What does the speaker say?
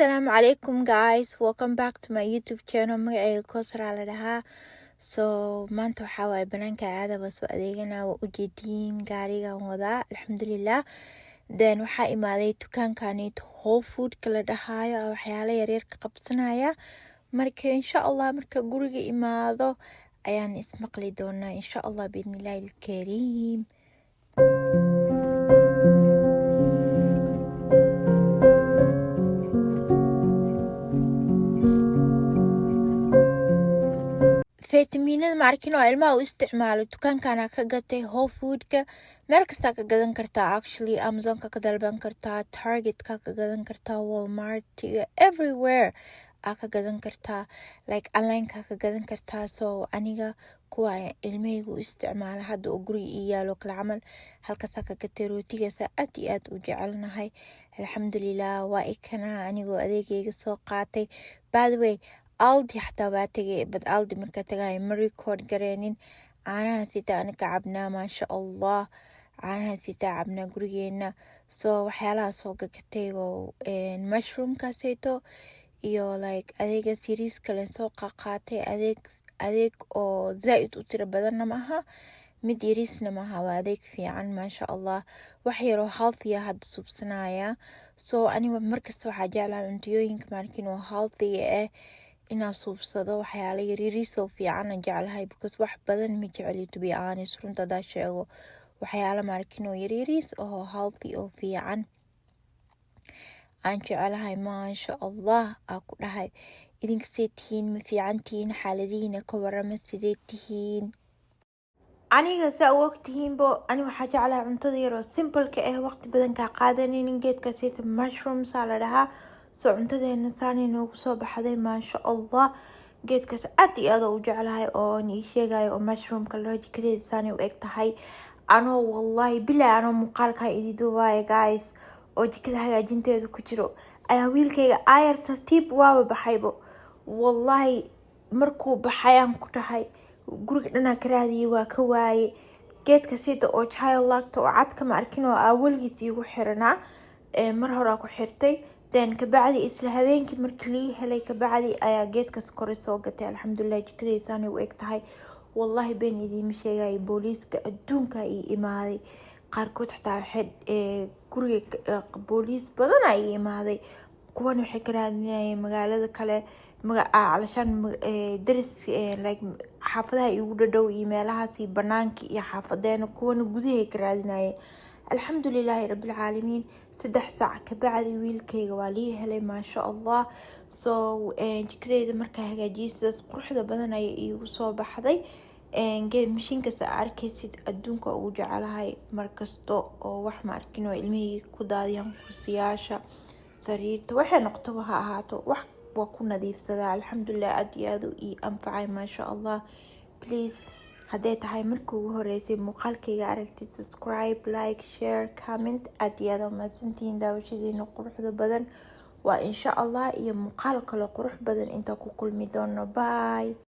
Assalamu alaikum guys, welcome back to my YouTube channel. magacayga Kosra la dhahaa. So maanta waxaa waaye banaanka aada baa soo adeegana waa ujeediin gaarigan wadaa alxamdulillah. Then waxaa imaaday dukaankaneet Whole Food kala dhahaayo waxyaalo yaryar ka qabsanaya. Marka insha Allah marka guriga imaado ayaan ismaqli doonaa insha Allah biidnillahi alkariim. فيتامينada maarkin oo ilmaha u isticmaalo dukaankana ka gatay Whole Foodka meel kasta ka gadan kartaa actually Amazonka ka dalban kartaa Targetka ka gadan kartaa Walmart everywhere ka gadan kartaa like onlineka ka gadan kartaa so aniga kuwa ilmahaygu u isticmaala hadda oo guriga ii yaalo kala camal halkaas ka gatay rootigaasa aad iyo aad u jecelnahay alxamdulillah waa ikana anigoo adeegayga soo qaatay by the way Aldi حتى باتجي بد Aldi مركا تجاي مريكورد جرينين عنها سيتا أنا كعبنا ما شاء الله عنها سيتا عبنا جرينا so حيالها سوق كتيبو المشروم كاسيتو iyo like adeega series kale soo qaatay adeeg oo zaid u tiro badan maaha mid yarisna maaha waa adeeg fiican ma sha Allah wax yar oo healthy hadda subsanaya so aniga markasta waxa jeclaa cuntooyinka markin oo healthy inaan suubsado waxyaalo yaryariis oo fiican aan jeclahay because wax badan ma jecli to be honest runta daa sheego waxyaalo markin oo yaryariis oo healthy oo fiican aan jeclahay ma sha Allah ku dhahay idinka seetiin ma fiicantiin xaaladiina ka warama sidee tihiin aniga saa waqtihiin bo ani waxa jeclahay cuntada yar oo simple ka waqti badan ka qaadanin geedka sida mushrooms la dhahaa so cuntadeena saani noogu soo baxday ma sha Allah geedkaas aad iyo aad u jeclahay oo ni sheegay oo mushroom ka loo jikadee saani u eg tahay anoo wallahi bilaa anoo muuqaalka idin duubay guys oo jikada hagaajinteedu ku jiro ayaa wiilkayga ayar tartiib waaba baxaybo wallahi markuu baxayaan ku dhahay guriga dhana ka raadiyay waa ka waaye geedka sida oo child locked oo cad ka markin oo awalgiis igu xiranaa mar hore ku xirtay then kabacdi isla habeenkii markii helay kabacdi ayaa geedkaas kor soo gatay alxamdulillah jikadeysan u eg tahay wallahi been idin sheegay booliiska adduunka ay imaaday qaarkood xitaa waxay guriga booliis badan ay imaaday kuwan waxay ka raadinayeen magaalada kale alashan daris like xaafadaha ugu dhadhow iyo meelahaas banaanka iyo xaafadeena kuwan gudaha ka raadinayeen alxamdulillah rabbil caalamiin 3 saac ka bacdi wiilkayga waa lii helay ma sha Allah so jikadeyda marka hagaajiyay quruxda badan ay igu soo baxday geed mashiinkaas arkaysid adduunka ugu jecelahay markasto oo wax ma arkin oo ilmihii ku daadiyaan kursiyaasha sariirta waxay noqoto waxa ahaato wax waa ku nadiifsadaa alxamdulillah aad iyo aad ii anfacay ma sha Allah please haddii tahay markii ugu horeysay muuqaalkayga aragtid subscribe like share comment aad iyo aad u mahadsantihiin daawashadiina quruxda badan waa insha Allah iyo muuqaal kale qurux badan inta ku kulmi doono bye